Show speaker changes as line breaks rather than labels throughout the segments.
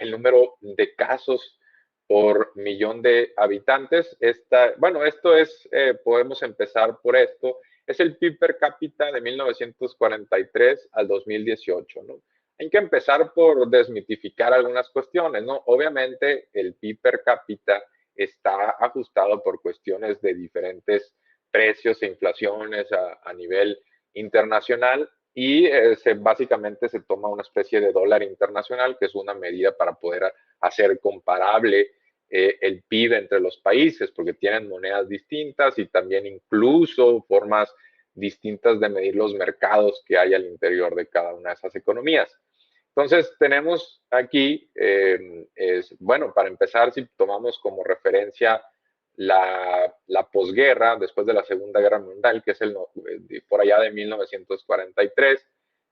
el número de casos por millón de habitantes. Bueno, esto es, podemos empezar por esto, es el PIB per cápita de 1943 al 2018, ¿no? Hay que empezar por desmitificar algunas cuestiones, ¿no? Obviamente el PIB per cápita está ajustado por cuestiones de diferentes precios e inflaciones a nivel internacional y básicamente se toma una especie de dólar internacional, que es una medida para poder hacer comparable el PIB entre los países, porque tienen monedas distintas y también incluso formas distintas de medir los mercados que hay al interior de cada una de esas economías. Entonces, tenemos aquí, bueno, para empezar, si tomamos como referencia la posguerra, después de la Segunda Guerra Mundial, que es por allá de 1943,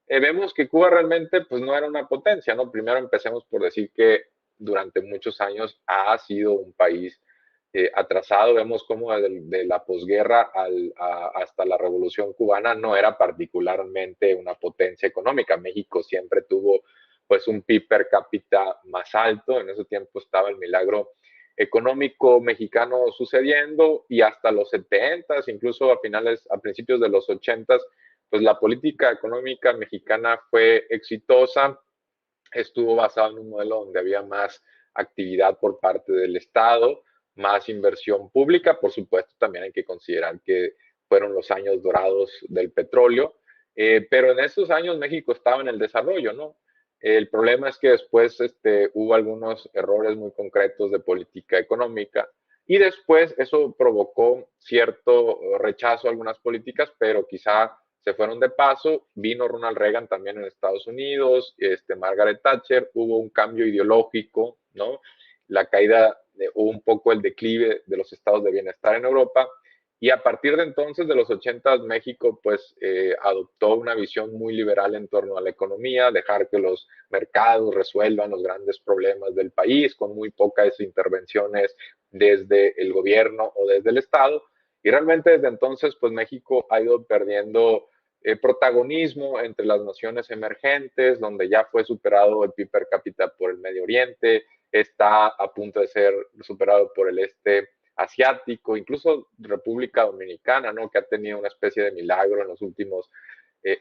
vemos que Cuba realmente pues, no era una potencia, ¿no? Primero empecemos por decir que durante muchos años ha sido un país atrasado. Vemos cómo de la posguerra hasta la Revolución Cubana no era particularmente una potencia económica. México siempre tuvo pues un PIB per cápita más alto. En ese tiempo estaba el milagro económico mexicano sucediendo y hasta los 70s, incluso a principios de los 80s, pues la política económica mexicana fue exitosa, estuvo basado en un modelo donde había más actividad por parte del Estado, más inversión pública. Por supuesto, también hay que considerar que fueron los años dorados del petróleo, pero en esos años México estaba en el desarrollo, ¿no? El problema es que después hubo algunos errores muy concretos de política económica y después eso provocó cierto rechazo a algunas políticas, pero quizá se fueron de paso. Vino Ronald Reagan también en Estados Unidos, Margaret Thatcher, hubo un cambio ideológico, ¿no? La caída, hubo un poco el declive de los estados de bienestar en Europa. Y a partir de entonces, de los 80, México pues adoptó una visión muy liberal en torno a la economía, dejar que los mercados resuelvan los grandes problemas del país con muy pocas intervenciones desde el gobierno o desde el Estado. Y realmente desde entonces pues México ha ido perdiendo protagonismo entre las naciones emergentes, donde ya fue superado el PIB per cápita por el Medio Oriente, está a punto de ser superado por el asiático, incluso República Dominicana, ¿no? Que ha tenido una especie de milagro en los últimos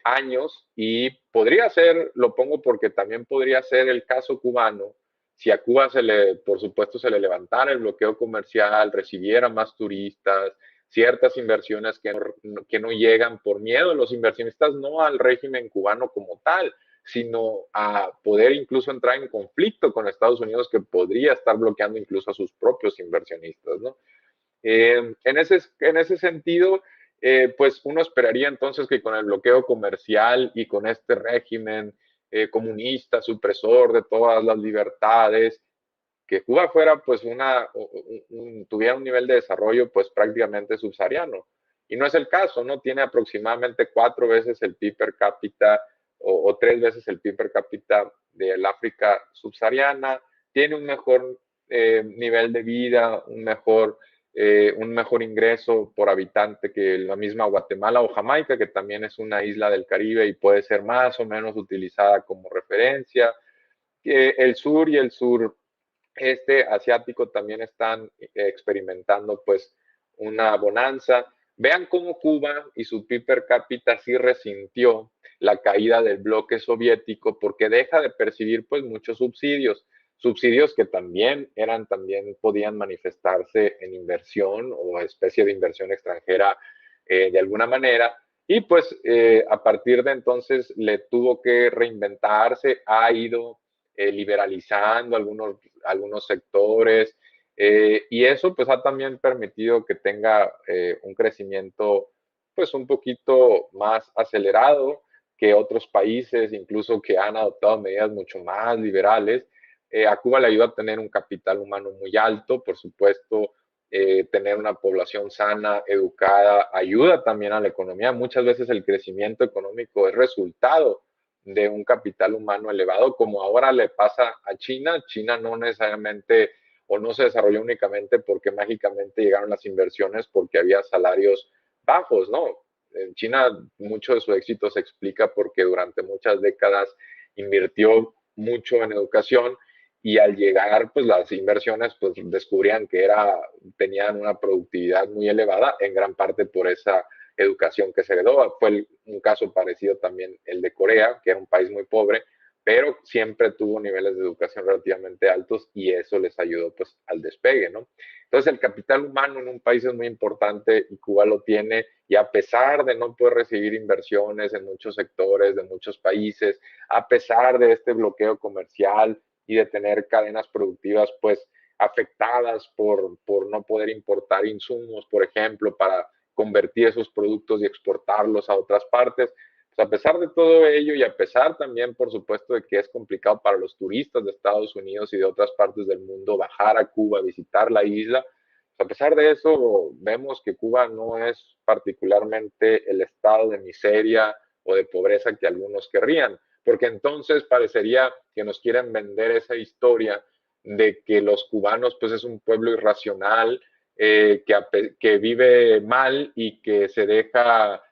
años y podría ser, lo pongo porque también podría ser el caso cubano, si a Cuba por supuesto, se le levantara el bloqueo comercial, recibiera más turistas, ciertas inversiones que no llegan por miedo de los inversionistas, no al régimen cubano como tal, sino a poder incluso entrar en conflicto con Estados Unidos, que podría estar bloqueando incluso a sus propios inversionistas, ¿no? En ese sentido, pues uno esperaría entonces que con el bloqueo comercial y con este régimen comunista, supresor de todas las libertades, que Cuba fuera pues tuviera un nivel de desarrollo pues prácticamente subsahariano. Y no es el caso, ¿no? Tiene aproximadamente 4 veces el PIB per cápita o 3 veces el PIB per cápita del África subsahariana, tiene un mejor nivel de vida, un mejor ingreso por habitante que la misma Guatemala o Jamaica, que también es una isla del Caribe y puede ser más o menos utilizada como referencia. El sur y el sur asiático también están experimentando pues una bonanza. Vean cómo Cuba y su PIB per cápita sí resintió la caída del bloque soviético porque deja de percibir pues muchos subsidios que también podían manifestarse en inversión o especie de inversión extranjera de alguna manera. Y pues a partir de entonces le tuvo que reinventarse, ha ido liberalizando algunos sectores, y eso pues ha también permitido que tenga un crecimiento pues un poquito más acelerado que otros países, incluso que han adoptado medidas mucho más liberales. A Cuba le ayuda a tener un capital humano muy alto, por supuesto, tener una población sana, educada, ayuda también a la economía. Muchas veces el crecimiento económico es resultado de un capital humano elevado, como ahora le pasa a China. China no necesariamente o no se desarrolló únicamente porque mágicamente llegaron las inversiones porque había salarios bajos, ¿no? En China mucho de su éxito se explica porque durante muchas décadas invirtió mucho en educación y al llegar, pues las inversiones, pues descubrían que tenían una productividad muy elevada, en gran parte por esa educación que se heredó. Fue un caso parecido también el de Corea, que era un país muy pobre, pero siempre tuvo niveles de educación relativamente altos y eso les ayudó pues al despegue, ¿no? Entonces el capital humano en un país es muy importante y Cuba lo tiene, y a pesar de no poder recibir inversiones en muchos sectores de muchos países, a pesar de este bloqueo comercial y de tener cadenas productivas pues afectadas por no poder importar insumos, por ejemplo, para convertir esos productos y exportarlos a otras partes, pues a pesar de todo ello y a pesar también, por supuesto, de que es complicado para los turistas de Estados Unidos y de otras partes del mundo bajar a Cuba, visitar la isla, pues a pesar de eso, vemos que Cuba no es particularmente el estado de miseria o de pobreza que algunos querrían, porque entonces parecería que nos quieren vender esa historia de que los cubanos pues es un pueblo irracional, que vive mal y que se deja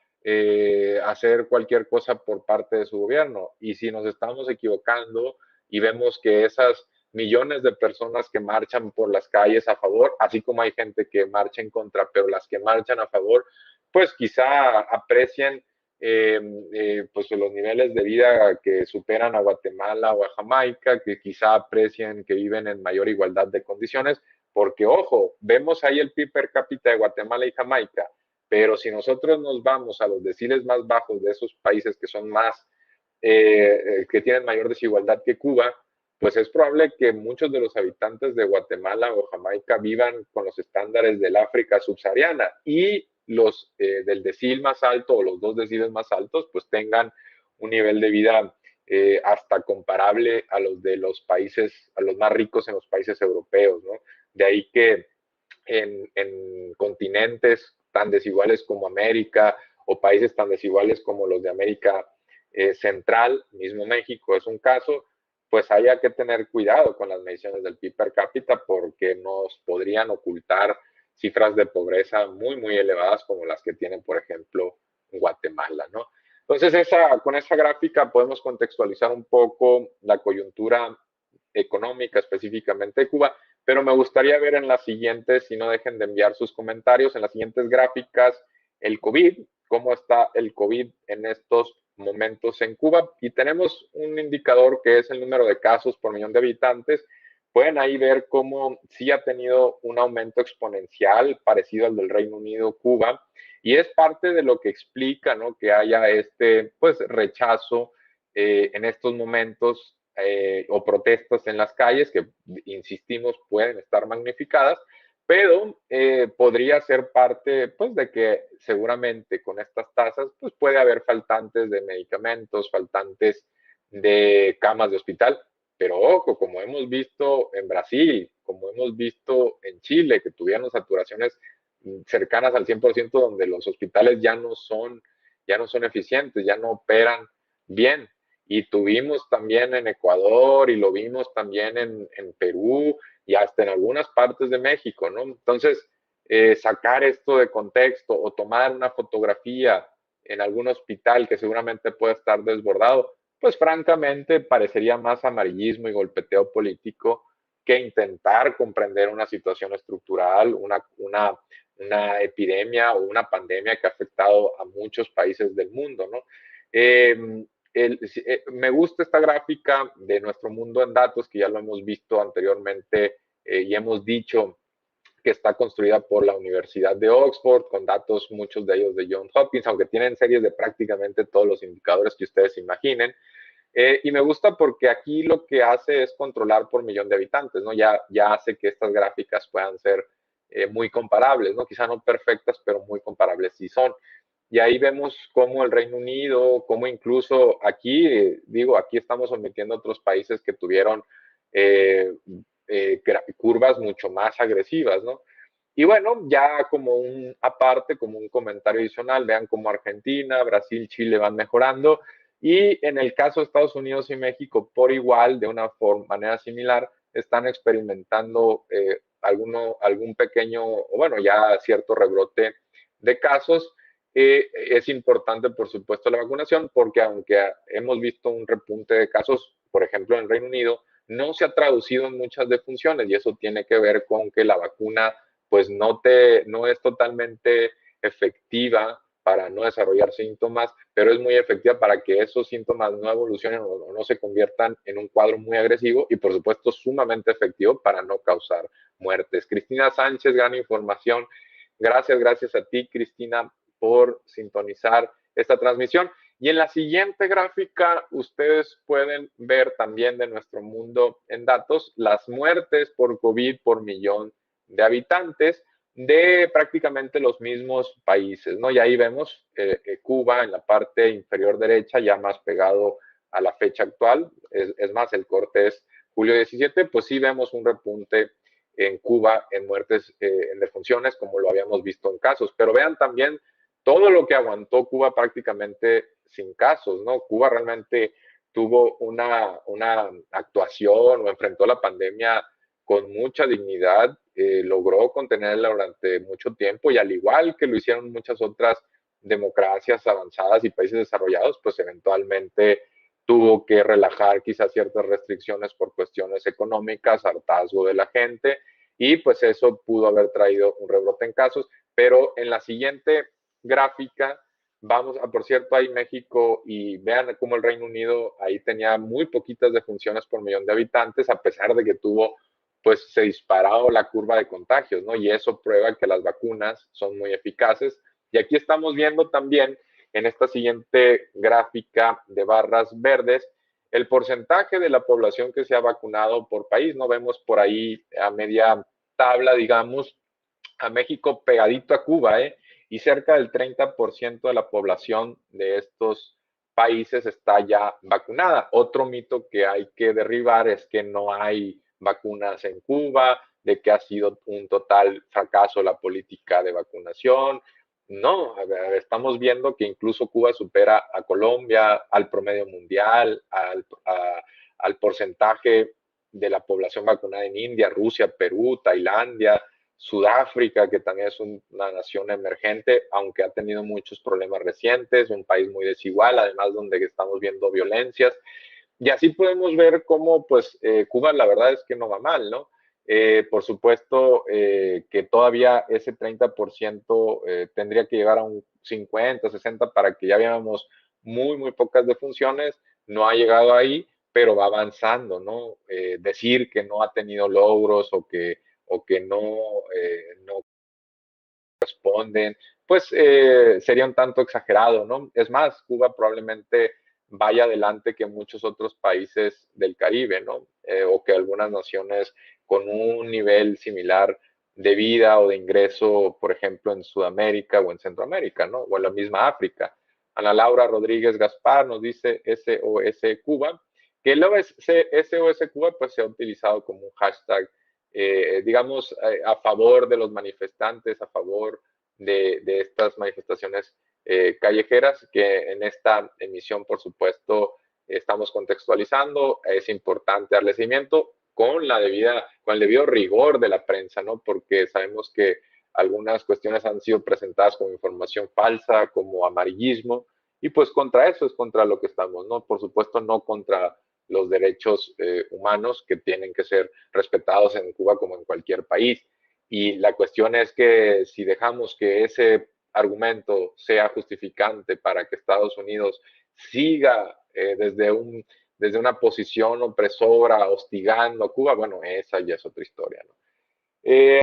hacer cualquier cosa por parte de su gobierno. Y si nos estamos equivocando y vemos que esas millones de personas que marchan por las calles a favor, así como hay gente que marcha en contra, pero las que marchan a favor, pues quizá aprecien pues los niveles de vida que superan a Guatemala o a Jamaica, que quizá aprecien que viven en mayor igualdad de condiciones, porque ojo, vemos ahí el PIB per cápita de Guatemala y Jamaica, pero si nosotros nos vamos a los deciles más bajos de esos países que son más, que tienen mayor desigualdad que Cuba, pues es probable que muchos de los habitantes de Guatemala o Jamaica vivan con los estándares del África subsahariana y los del decil más alto o los dos deciles más altos pues tengan un nivel de vida hasta comparable a los de los países, a los más ricos en los países europeos, ¿no? De ahí que en continentes tan desiguales como América o países tan desiguales como los de América Central, mismo México es un caso, pues haya que tener cuidado con las mediciones del PIB per cápita porque nos podrían ocultar cifras de pobreza muy, muy elevadas como las que tienen, por ejemplo, Guatemala, ¿no? Entonces, con esa gráfica podemos contextualizar un poco la coyuntura económica específicamente de Cuba, pero me gustaría ver en las siguientes, si no dejen de enviar sus comentarios, en las siguientes gráficas, el COVID, cómo está el COVID en estos momentos en Cuba. Y tenemos un indicador que es el número de casos por millón de habitantes. Pueden ahí ver cómo sí ha tenido un aumento exponencial parecido al del Reino Unido, Cuba, y es parte de lo que explica, ¿no?, que haya este pues rechazo en estos momentos o protestas en las calles que, insistimos, pueden estar magnificadas, pero podría ser parte pues de que seguramente con estas tasas pues puede haber faltantes de medicamentos, faltantes de camas de hospital, pero ojo, como hemos visto en Brasil, como hemos visto en Chile, que tuvieron saturaciones cercanas al 100%, donde los hospitales ya no son eficientes, ya no operan bien. Y tuvimos también en Ecuador y lo vimos también en Perú y hasta en algunas partes de México, ¿no? Entonces, sacar esto de contexto o tomar una fotografía en algún hospital que seguramente puede estar desbordado, pues francamente parecería más amarillismo y golpeteo político que intentar comprender una situación estructural, una epidemia o una pandemia que ha afectado a muchos países del mundo, ¿no? Me gusta esta gráfica de nuestro mundo en datos, que ya lo hemos visto anteriormente y hemos dicho que está construida por la Universidad de Oxford, con datos, muchos de ellos de Johns Hopkins, aunque tienen series de prácticamente todos los indicadores que ustedes imaginen. Y me gusta porque aquí lo que hace es controlar por millón de habitantes, ¿no? Ya hace que estas gráficas puedan ser muy comparables, ¿no? Quizá no perfectas, pero muy comparables sí son. Y ahí vemos cómo el Reino Unido, cómo incluso aquí, digo, aquí estamos omitiendo otros países que tuvieron eh, curvas mucho más agresivas, ¿no? Y bueno, ya como un aparte, como un comentario adicional, vean cómo Argentina, Brasil, Chile van mejorando. Y en el caso de Estados Unidos y México, por igual, de una manera similar, están experimentando algún pequeño, o bueno, ya cierto rebrote de casos. Es importante, por supuesto, la vacunación, porque aunque hemos visto un repunte de casos, por ejemplo, en el Reino Unido, no se ha traducido en muchas defunciones y eso tiene que ver con que la vacuna pues no es totalmente efectiva para no desarrollar síntomas, pero es muy efectiva para que esos síntomas no evolucionen o no se conviertan en un cuadro muy agresivo y por supuesto sumamente efectivo para no causar muertes. Cristina Sánchez, gran información. Gracias a ti, Cristina, por sintonizar esta transmisión. Y en la siguiente gráfica ustedes pueden ver también de nuestro mundo en datos las muertes por COVID por millón de habitantes de prácticamente los mismos países, ¿no? Y ahí vemos Cuba en la parte inferior derecha, ya más pegado a la fecha actual, es más, el corte es julio 17, pues sí vemos un repunte en Cuba en muertes, en defunciones, como lo habíamos visto en casos, pero vean también todo lo que aguantó Cuba prácticamente sin casos, ¿no? Cuba realmente tuvo una actuación o enfrentó la pandemia con mucha dignidad, logró contenerla durante mucho tiempo y al igual que lo hicieron muchas otras democracias avanzadas y países desarrollados, pues eventualmente tuvo que relajar quizás ciertas restricciones por cuestiones económicas, hartazgo de la gente y pues eso pudo haber traído un rebrote en casos, pero en la siguiente gráfica vamos a, por cierto, ahí México y vean cómo el Reino Unido ahí tenía muy poquitas defunciones por millón de habitantes, a pesar de que tuvo pues se disparó la curva de contagios, ¿no? Y eso prueba que las vacunas son muy eficaces. Y aquí estamos viendo también en esta siguiente gráfica de barras verdes el porcentaje de la población que se ha vacunado por país. No vemos por ahí a media tabla, digamos, a México pegadito a Cuba, ¿eh? Y cerca del 30% de la población de estos países está ya vacunada. Otro mito que hay que derribar es que no hay vacunas en Cuba, de que ha sido un total fracaso la política de vacunación. No, a ver, estamos viendo que incluso Cuba supera a Colombia, al promedio mundial, al porcentaje de la población vacunada en India, Rusia, Perú, Tailandia, Sudáfrica, que también es una nación emergente, aunque ha tenido muchos problemas recientes, un país muy desigual, además donde estamos viendo violencias. Y así podemos ver cómo, pues, Cuba la verdad es que no va mal, ¿no? Por supuesto que todavía ese 30% tendría que llegar a un 50, 60 para que ya veamos muy pocas defunciones. No ha llegado ahí, pero va avanzando, ¿no? Decir que no ha tenido logros o que no responden, pues sería un tanto exagerado, ¿no? Es más, Cuba probablemente vaya adelante que muchos otros países del Caribe, ¿no? O que algunas naciones con un nivel similar de vida o de ingreso, por ejemplo, en Sudamérica o en Centroamérica, ¿no? O en la misma África. Ana Laura Rodríguez Gaspar nos dice SOS Cuba, que el SOS Cuba pues se ha utilizado como un hashtag digamos, a favor de los manifestantes, a favor de estas manifestaciones callejeras, que en esta emisión, por supuesto, estamos contextualizando. Es importante darle seguimiento con con el debido rigor de la prensa, ¿no? Porque sabemos que algunas cuestiones han sido presentadas como información falsa, como amarillismo, y pues contra eso es contra lo que estamos, ¿no? Por supuesto, no contra los derechos humanos que tienen que ser respetados en Cuba como en cualquier país. Y la cuestión es que si dejamos que ese argumento sea justificante para que Estados Unidos siga desde una posición opresora, hostigando a Cuba, bueno, esa ya es otra historia, ¿no?